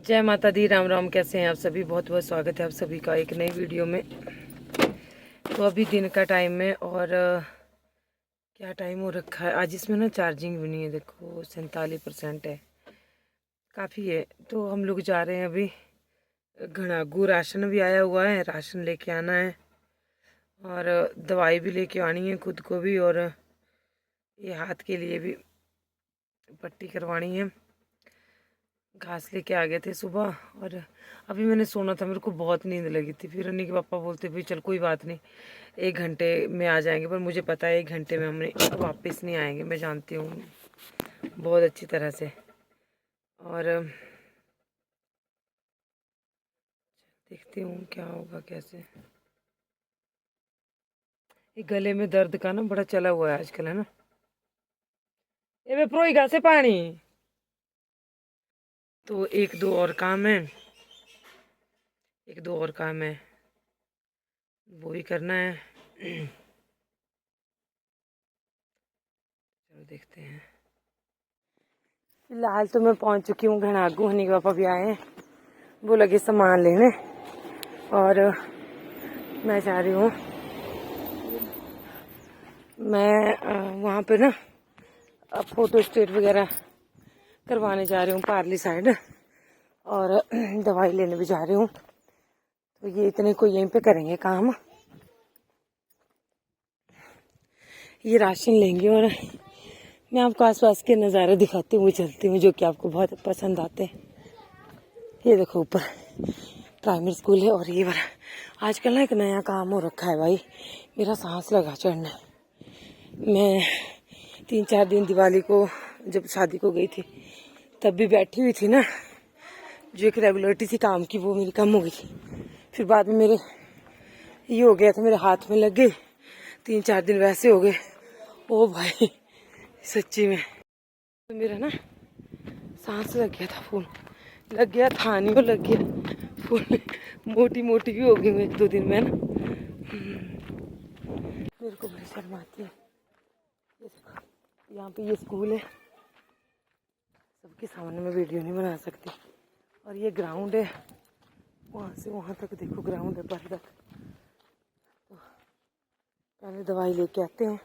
जय माता दी, राम राम। कैसे हैं आप सभी? बहुत बहुत स्वागत है आप सभी का एक नई वीडियो में। तो अभी दिन का टाइम है और क्या टाइम हो रखा है आज। इसमें ना चार्जिंग भी नहीं है, देखो 47% है, काफ़ी है। तो हम लोग जा रहे हैं अभी घणागू। राशन भी आया हुआ है, राशन लेके आना है और दवाई भी लेके आनी है खुद को भी, और ये हाथ के लिए भी पट्टी करवानी है। घास लेके आ गए थे सुबह और अभी मैंने सोना था, मेरे को बहुत नींद लगी थी। फिर अन्नी के पापा बोलते भाई चल कोई बात नहीं, 1 घंटे में आ जाएंगे। पर मुझे पता है 1 घंटे में हमने वापस नहीं आएंगे, मैं जानती हूँ बहुत अच्छी तरह से। और देखती हूँ क्या होगा कैसे। ये गले में दर्द का ना बड़ा चला हुआ है आजकल, है ना। ये वे प्रोई घासे पानी। तो एक दो और काम है, एक दो और काम है, वो भी करना है। चलो देखते हैं। फिलहाल तो मैं पहुंच चुकी हूँ घणागू। हनी के पापा भी आए हैं, वो लगे सामान लेने और मैं जा रही हूँ। मैं वहाँ पे ना अब फोटो स्टेट वगैरह करवाने जा रही हूँ पार्ली साइड, और दवाई लेने भी जा रही हूँ। तो ये इतने को यहीं पे करेंगे काम, ये राशन लेंगे और मैं आपको आसपास के नज़ारे दिखाती हुई चलती हूँ जो कि आपको बहुत पसंद आते हैं। ये देखो ऊपर प्राइमरी स्कूल है और ये वाला आजकल ना एक नया काम हो रखा है भाई, मेरा सांस लगा चढ़ना। मैं 3-4 दिन दिवाली को जब शादी को गई थी तब भी बैठी हुई थी ना, जो एक रेगुलरिटी थी काम की वो मेरी कम हो गई थी। फिर बाद में मेरे ये हो गया था, मेरे हाथ में लग गई, 3-4 दिन वैसे हो गए। ओ भाई सच्ची में तो मेरा ना सांस लग गया था, फूल लग गया था, नहीं वो लग गया फूल। मोटी मोटी भी हो गई मैं 1-2 दिन में ना। मेरे को बड़ी शर्म आती है। ये देखो यहाँ पे ये स्कूल है, सबके सामने मैं वीडियो नहीं बना सकती। और ये ग्राउंड है, वहाँ से वहाँ तक देखो ग्राउंड है पर तक। तो पहले दवाई लेके आते हैं,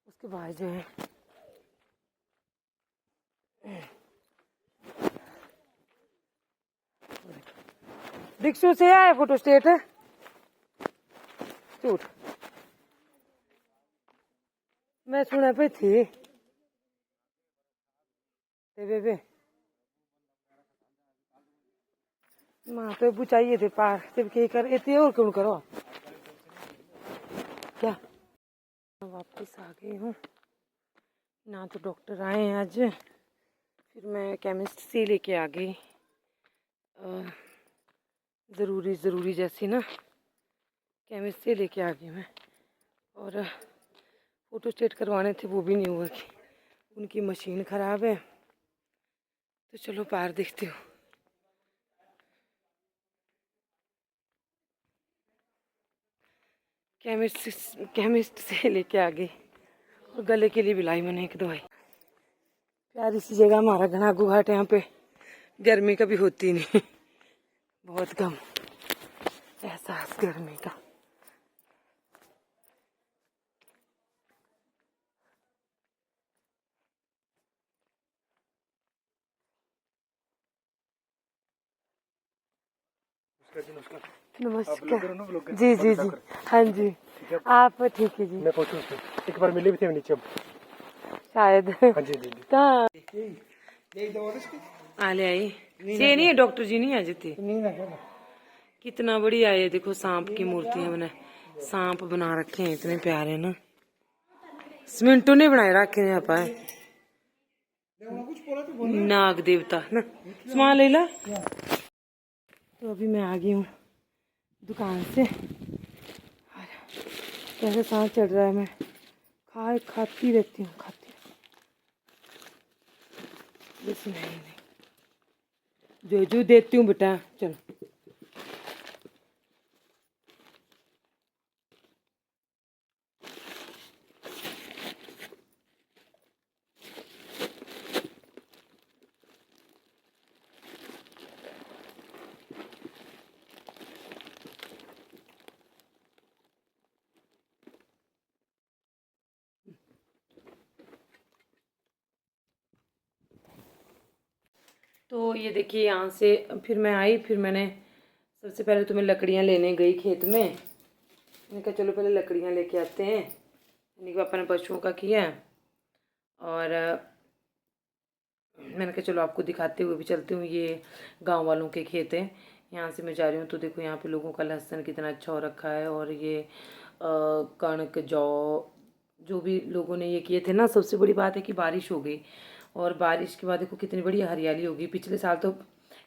उसके बाद जो है दीक्षु से आया फोटो स्टेट है झूठ। मैं सुना पे थी बे माँ तो बुचाइए थे पार जब के कर इतने और क्यों करो क्या। वापस आ गई हूँ ना, तो डॉक्टर आए हैं आज, फिर मैं केमिस्ट से लेके आ गई ज़रूरी जैसी ना, केमिस्ट से लेके आ गई मैं। और फोटो स्टेट करवाने थे वो भी नहीं हुआ कि उनकी मशीन ख़राब है। तो चलो बाहर देखती हूँ। केमिस्ट से लेके आ गई और गले के लिए भी लाई मैंने एक दवाई। प्यारी सी जगह हमारा घणागू घाट, यहाँ पे गर्मी कभी होती नहीं, बहुत कम एहसास गर्मी का। नमस्कार जी जी जी। हाँ जी आप ठीक है जी। मैं पूछूं एक बार मिले भी थे नीचे शायद हाँ जी जी कहाँ आले आई से नहीं है, डॉक्टर जी नहीं आ जाते। कितना बढ़िया है, देखो सांप की मूर्तियां बना, सांप बना रखे हैं इतने प्यारे ना, सीमेंटो ने बनाए रखे हैं यहाँ पर। नाग देवता ना, सामान ले ला। तो अभी मैं आ गई हूँ दुकान से, कैसे सांस चढ़ रहा है, मैं खाती रहती हूँ खाती बस। नहीं जो देती हूँ बेटा चलो। तो ये देखिए यहाँ से फिर मैं आई, फिर मैंने सबसे पहले तो मैं लकड़ियाँ लेने गई खेत में। मैंने कहा चलो पहले लकड़ियाँ लेके आते हैं। यानी कि पापा ने पशुओं का किया है, और मैंने कहा चलो आपको दिखाते हुए भी चलती हूँ। ये गांव वालों के खेत हैं, यहाँ से मैं जा रही हूँ। तो देखो यहाँ पे लोगों का लहसुन कितना अच्छा हो रखा है, और ये कणक जौ जो भी लोगों ने ये किए थे ना। सबसे बड़ी बात है कि बारिश हो गई, और बारिश के बाद देखो कितनी बड़ी हरियाली होगी। पिछले साल तो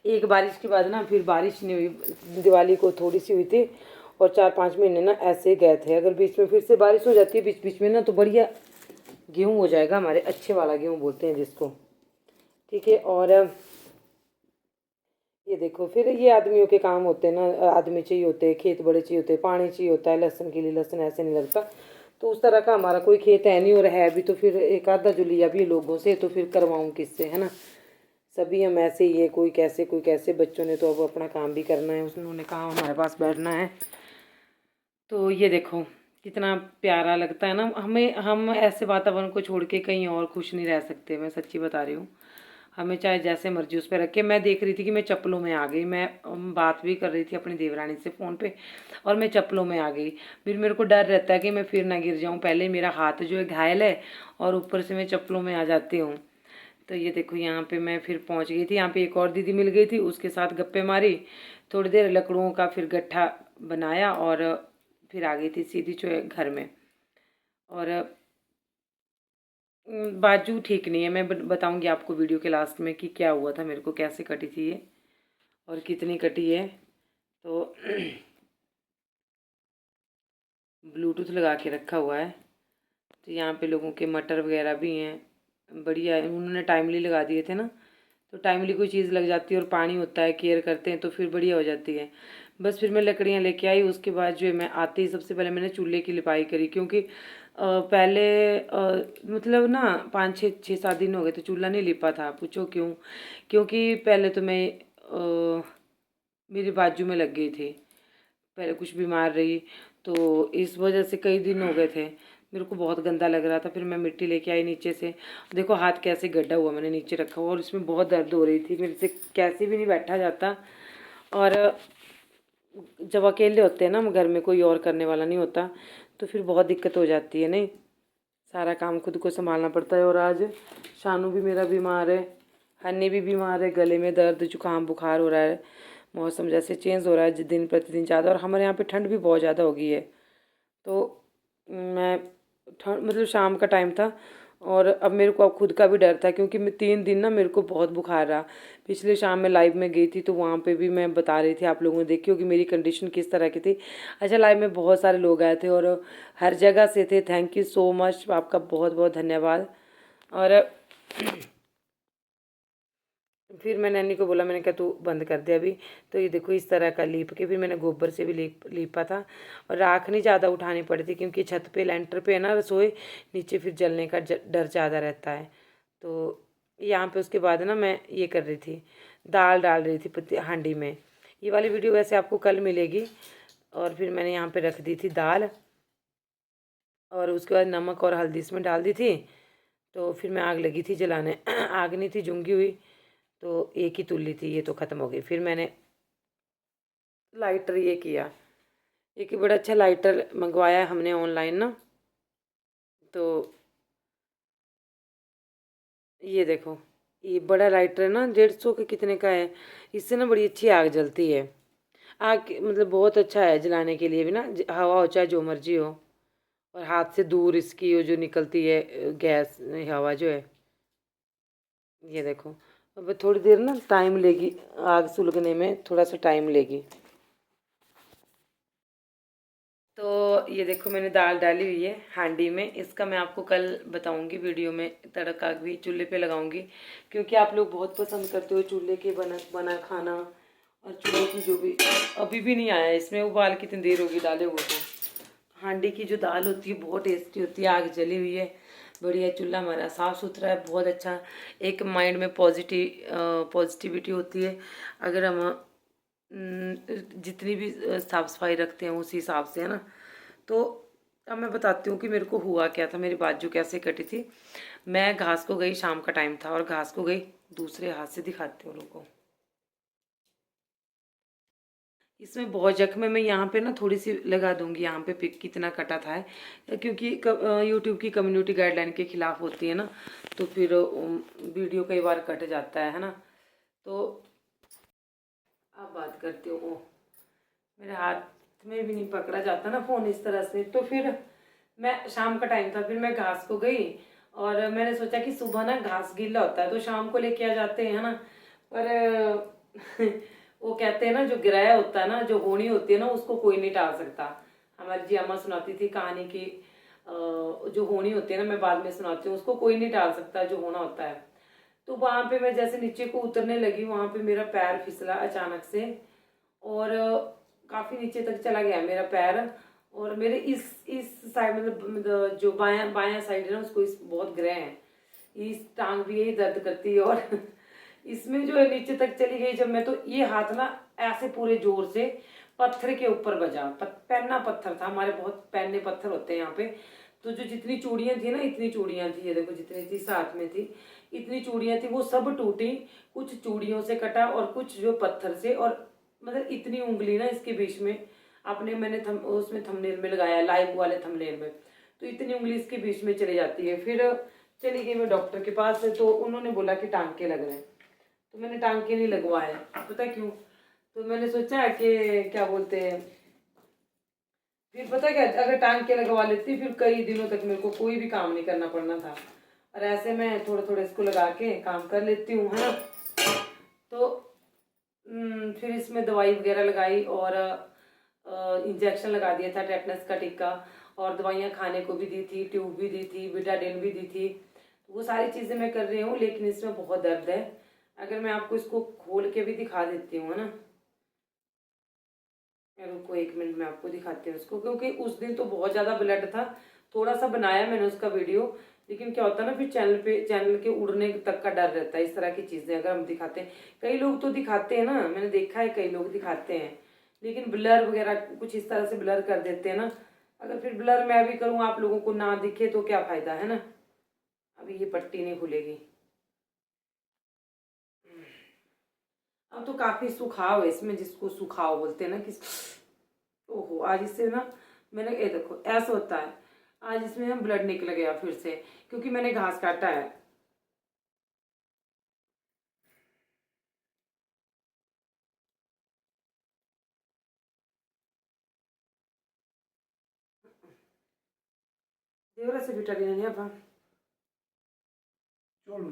एक बारिश के बाद ना फिर बारिश नहीं हुई, दिवाली को थोड़ी सी हुई थी, और 4-5 महीने ना ऐसे ही गए थे। अगर बीच में फिर से बारिश हो जाती है बीच बीच में ना, तो बढ़िया गेहूँ हो जाएगा हमारे, अच्छे वाला गेहूँ बोलते हैं जिसको, ठीक है। और ये देखो फिर ये आदमियों के काम होते हैं ना, आदमी चाहिए होते हैं, खेत बड़े चाहिए होते हैं, पानी चाहिए होता है लहसुन के लिए। लहसुन ऐसे नहीं लगता, तो उस तरह का हमारा कोई खेत है नहीं, और है भी तो फिर एक आधा जो लिया भी लोगों से, तो फिर करवाऊँ किससे, है ना। सभी हम ऐसे ही है, कोई कैसे कोई कैसे। बच्चों ने तो अब अपना काम भी करना है, उन्होंने कहा हमारे पास बैठना है। तो ये देखो कितना प्यारा लगता है ना हमें। हम ऐसे वातावरण को छोड़ के कहीं और खुश नहीं रह सकते, मैं सच्ची बता रही हूँ। हमें चाहे जैसे मर्जी उस पर रखे। मैं देख रही थी कि मैं चप्पलों में आ गई, मैं बात भी कर रही थी अपनी देवरानी से फ़ोन पे, और मैं चप्पलों में आ गई। फिर मेरे को डर रहता है कि मैं फिर ना गिर जाऊँ, पहले मेरा हाथ जो है घायल है, और ऊपर से मैं चप्पलों में आ जाती हूँ। तो ये देखो यहाँ पे मैं फिर पहुँच गई थी। यहाँ पे एक और दीदी मिल गई थी, उसके साथ गप्पे मारी थोड़ी देर, लकड़ों का फिर गट्ठा बनाया, और फिर आ गई थी सीधी जो है घर में। और बाजू ठीक नहीं है, मैं बताऊंगी आपको वीडियो के लास्ट में कि क्या हुआ था मेरे को, कैसे कटी थी ये और कितनी कटी है। तो ब्लूटूथ लगा के रखा हुआ है। तो यहाँ पे लोगों के मटर वगैरह भी हैं, बढ़िया है। उन्होंने टाइमली लगा दिए थे ना, तो टाइमली कोई चीज़ लग जाती है और पानी होता है, केयर करते हैं, तो फिर बढ़िया हो जाती है। बस फिर मैं लकड़ियाँ लेके आई। उसके बाद जो है मैं आते ही सबसे पहले मैंने चूल्हे की लिपाई करी, क्योंकि पहले मतलब ना 5-6-7 दिन हो गए थे चूल्हा नहीं लिपा था। पूछो क्यों? क्योंकि पहले तो मैं मेरी बाजू में लग गई थी, पहले कुछ बीमार रही, तो इस वजह से कई दिन हो गए थे। मेरे को बहुत गंदा लग रहा था। फिर मैं मिट्टी लेके आई नीचे से, देखो हाथ कैसे गड्ढा हुआ मैंने नीचे रखा हुआ, और इसमें बहुत दर्द हो रही थी, मेरे से कैसे भी नहीं बैठा जाता। और जब अकेले होते हैं ना घर में, कोई और करने वाला नहीं होता, तो फिर बहुत दिक्कत हो जाती है। नहीं, सारा काम खुद को संभालना पड़ता है। और आज शानू भी मेरा बीमार है, हन्नी भी बीमार है, गले में दर्द, जुकाम, बुखार हो रहा है। मौसम जैसे चेंज हो रहा है दिन प्रतिदिन ज़्यादा, और हमारे यहाँ पे ठंड भी बहुत ज़्यादा हो गई है। तो मैं ठंड मतलब शाम का टाइम था, और अब मेरे को अब खुद का भी डर था, क्योंकि मैं 3 दिन ना मेरे को बहुत बुखार रहा। पिछले शाम में लाइव में गई थी, तो वहाँ पे भी मैं बता रही थी, आप लोगों ने देखी होगी मेरी कंडीशन किस तरह की थी। अच्छा, लाइव में बहुत सारे लोग आए थे, और हर जगह से थे। थैंक यू सो मच, आपका बहुत बहुत धन्यवाद। और फिर मैं नैनी को बोला, मैंने कहा तू बंद कर दे अभी। तो ये देखो इस तरह का लीप के, फिर मैंने गोबर से भी लीपा था। और राख नहीं ज़्यादा उठानी पड़ी थी, क्योंकि छत पे लेंटर पे है ना रसोई, नीचे फिर जलने का डर ज़्यादा रहता है। तो यहाँ पे उसके बाद ना मैं ये कर रही थी, दाल डाल रही थी हांडी में। ये वाली वीडियो वैसे आपको कल मिलेगी। और फिर मैंने यहाँ पर रख दी थी दाल, और उसके बाद नमक और हल्दी इसमें डाल दी थी। तो फिर मैं आग लगी थी जलाने आग नहीं थी, जूंगी हुई, तो एक ही तुल्ली थी, ये तो ख़त्म हो गई। फिर मैंने लाइटर ये किया, एक बड़ा अच्छा लाइटर मंगवाया है हमने ऑनलाइन ना। तो ये देखो, ये बड़ा लाइटर है ना, 150 के कितने का है। इससे ना बड़ी अच्छी आग जलती है। आग मतलब बहुत अच्छा है जलाने के लिए भी ना, हवा हो चाहे जो मर्जी हो, और हाथ से दूर इसकी वो जो निकलती है गैस, हवा जो है। ये देखो, अब थोड़ी देर ना टाइम लेगी, आग सुलगने में थोड़ा सा टाइम लेगी। तो ये देखो मैंने दाल डाली हुई है हांडी में। इसका मैं आपको कल बताऊंगी वीडियो में, तड़का भी चूल्हे पे लगाऊंगी, क्योंकि आप लोग बहुत पसंद करते हो चूल्हे के बना खाना। और चूल्हे की जो भी अभी भी नहीं आया, इसमें उबाल कितनी देर होगी डाले हुए को। हांडी की जो दाल होती है बहुत टेस्टी होती है, आग जली हुई है, बढ़िया। चूल्हा हमारा साफ़ सुथरा है, बहुत अच्छा। एक माइंड में पॉजिटिविटी होती है, अगर हम जितनी भी साफ़ सफाई रखते हैं उसी हिसाब से, है ना। तो अब मैं बताती हूँ कि मेरे को हुआ क्या था, मेरी बाजू कैसे कटी थी। मैं घास को गई, शाम का टाइम था, और घास को गई, दूसरे हाथ से दिखाती हूँ लोगों को। इसमें बहुत जख्म है। मैं यहाँ पे ना थोड़ी सी लगा दूंगी यहाँ पे पिक कितना कटा था है, क्योंकि यूट्यूब की कम्युनिटी गाइडलाइन के खिलाफ होती है ना, तो फिर वीडियो कई बार कट जाता है ना। तो अब बात करती हूँ, मेरे हाथ में भी नहीं पकड़ा जाता ना फ़ोन इस तरह से। तो फिर मैं, शाम का टाइम था, फिर मैं घास को गई और मैंने सोचा कि सुबह ना घास गीला होता है तो शाम को लेके आ जाते हैं ना। पर वो कहते हैं ना, जो गिराया होता है ना, जो होनी होती है ना, उसको कोई नहीं टाल सकता। हमारी जी अम्मा सुनाती थी कहानी की, जो होनी होती है ना, मैं बाद में सुनाती हूँ, उसको कोई नहीं टाल सकता जो होना होता है। तो वहां पे मैं जैसे नीचे को उतरने लगी, वहां पे मेरा पैर फिसला अचानक से, और काफी नीचे तक चला गया मेरा पैर। और मेरे इस साइड, मतलब जो बायां बायां साइड है ना, उसको इस बहुत ग्रह है, इस टांग भी यही दर्द करती है। और इसमें जो है नीचे तक चली गई जब मैं, तो ये हाथ ना ऐसे पूरे जोर से पत्थर के ऊपर बजा। पैना पत्थर था, हमारे बहुत पैने पत्थर होते हैं यहाँ पे। तो जो जितनी चूड़ियां थी ना, इतनी चूड़ियां थी, ये देखो जितनी थी साथ में थी, इतनी चूड़ियां थी, वो सब टूटी। कुछ चूड़ियों से कटा और कुछ जो पत्थर से। और मतलब इतनी उंगली ना इसके बीच में, अपने मैंने उसमें थंबनेल में लगाया, लाइव वाले थंबनेल में, तो इतनी उंगली इसके बीच में चली जाती है। फिर चली गई मैं डॉक्टर के पास, तो उन्होंने बोला कि टांके लग रहे हैं। तो मैंने टांके नहीं लगवाए, पता क्यों? तो मैंने सोचा कि क्या बोलते हैं, फिर पता क्या, अगर टांके लगवा लेती फिर कई दिनों तक मेरे को कोई भी काम नहीं करना पड़ना था। और ऐसे मैं थोड़े थोड़े इसको लगा के काम कर लेती हूँ, है ना। तो फिर इसमें दवाई वगैरह लगाई और इंजेक्शन लगा दिया था, टेटनस का टीका, और दवाइयाँ खाने को भी दी थी, ट्यूब भी दी थी, बिटाडिन भी दी थी। तो वो सारी चीज़ें मैं कर रही हूँ, लेकिन इसमें बहुत दर्द है। अगर मैं आपको इसको खोल के भी दिखा देती हूँ, है ना, रुको 1 मिनट में आपको दिखाती हूँ उसको, क्योंकि उस दिन तो बहुत ज़्यादा ब्लड था। थोड़ा सा बनाया मैंने उसका वीडियो, लेकिन क्या होता है ना, फिर चैनल के उड़ने तक का डर रहता है इस तरह की चीज़ें अगर हम दिखाते हैं। कई लोग तो दिखाते हैं ना, मैंने देखा है कई लोग दिखाते हैं, लेकिन ब्लर वगैरह कुछ इस तरह से ब्लर कर देते हैं ना। अगर फिर ब्लर मैं भी करूँ, आप लोगों को ना दिखे, तो क्या फ़ायदा, है ना। अभी ये पट्टी नहीं खुलेगी। अब तो काफ़ी सुखाव है इसमें, जिसको सुखाव बोलते हैं ना, किस, ओहो, आज इससे ना, मैंने ये देखो ऐसा होता है, आज इसमें ना ब्लड निकल गया फिर से, क्योंकि मैंने घास काटा है। देवरा से विटामिन नहीं अपा, चोल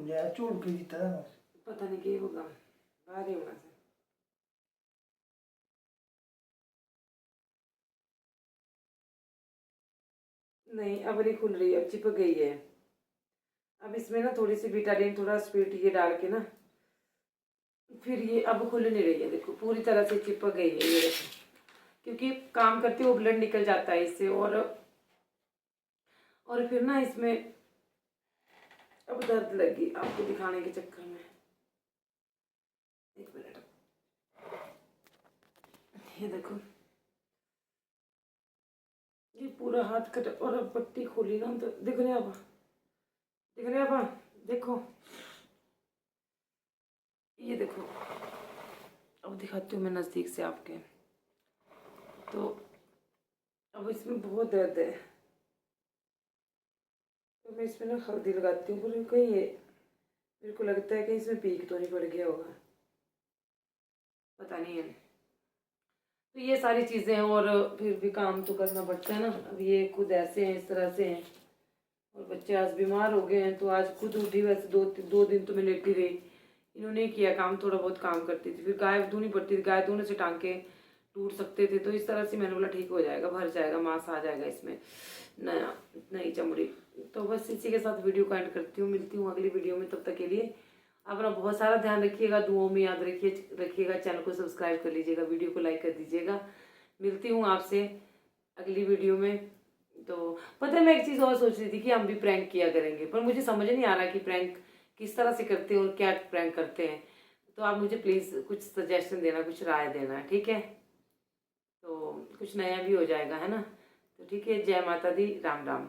के जीता था ना। पता नहीं क्या होगा, बाहर ही होना से। नहीं, अब नहीं खुल रही, अब चिपक गई है। अब इसमें ना थोड़ी सी विटामिन, थोड़ा स्वीट ये डाल के ना, फिर ये अब खुल नहीं रही है, देखो पूरी तरह से चिपक गई है ये देखो, क्योंकि काम करते हुए ब्लड निकल जाता है इससे। और फिर ना इसमें अब दर्द लगी आपको दिखाने के चक्कर में। 1 मिनट, ये देखो, ये पूरा हाथ कट, और अब पट्टी खोली ना, तो दिख रहे आप, दिख रहे आप, देखो, ये देखो, अब दिखाती हूँ मैं नज़दीक से आपके। तो अब इसमें बहुत दर्द है, तो मैं इसमें ना हल्दी लगाती हूँ, पर कहीं ये मेरे को लगता है कि इसमें पीक तो नहीं पड़ गया होगा, पता नहीं है। तो ये सारी चीज़ें हैं, और फिर भी काम तो करना पड़ता है ना। अब ये खुद ऐसे हैं, इस तरह से हैं, और बच्चे आज बीमार हो गए हैं, तो आज खुद उठी, वैसे 2 दिन तो मैं लेटी रही। इन्होंने किया काम, थोड़ा बहुत काम करती थी, फिर गाय धोनी पड़ती थी, गाय धोने से टांके टूट सकते थे। तो इस तरह से मैंने बोला ठीक हो जाएगा, भर जाएगा, मांस आ जाएगा इसमें, नया नई चमड़ी। तो बस इसी के साथ वीडियो को एंड करती हूँ, मिलती हूँ अगली वीडियो में। तब तक के लिए अपना बहुत सारा ध्यान रखिएगा, दुआओं में याद रखिएगा, चैनल को सब्सक्राइब कर लीजिएगा, वीडियो को लाइक कर दीजिएगा। मिलती हूँ आपसे अगली वीडियो में। तो पता है, मैं एक चीज़ और सोच रही थी कि हम भी प्रैंक किया करेंगे, पर मुझे समझ नहीं आ रहा कि प्रैंक किस तरह से करते हैं और क्या प्रैंक करते हैं। तो आप मुझे प्लीज़ कुछ सजेशन देना, कुछ राय देना, ठीक है। तो कुछ नया भी हो जाएगा, है ना। तो ठीक है, जय माता दी, राम राम।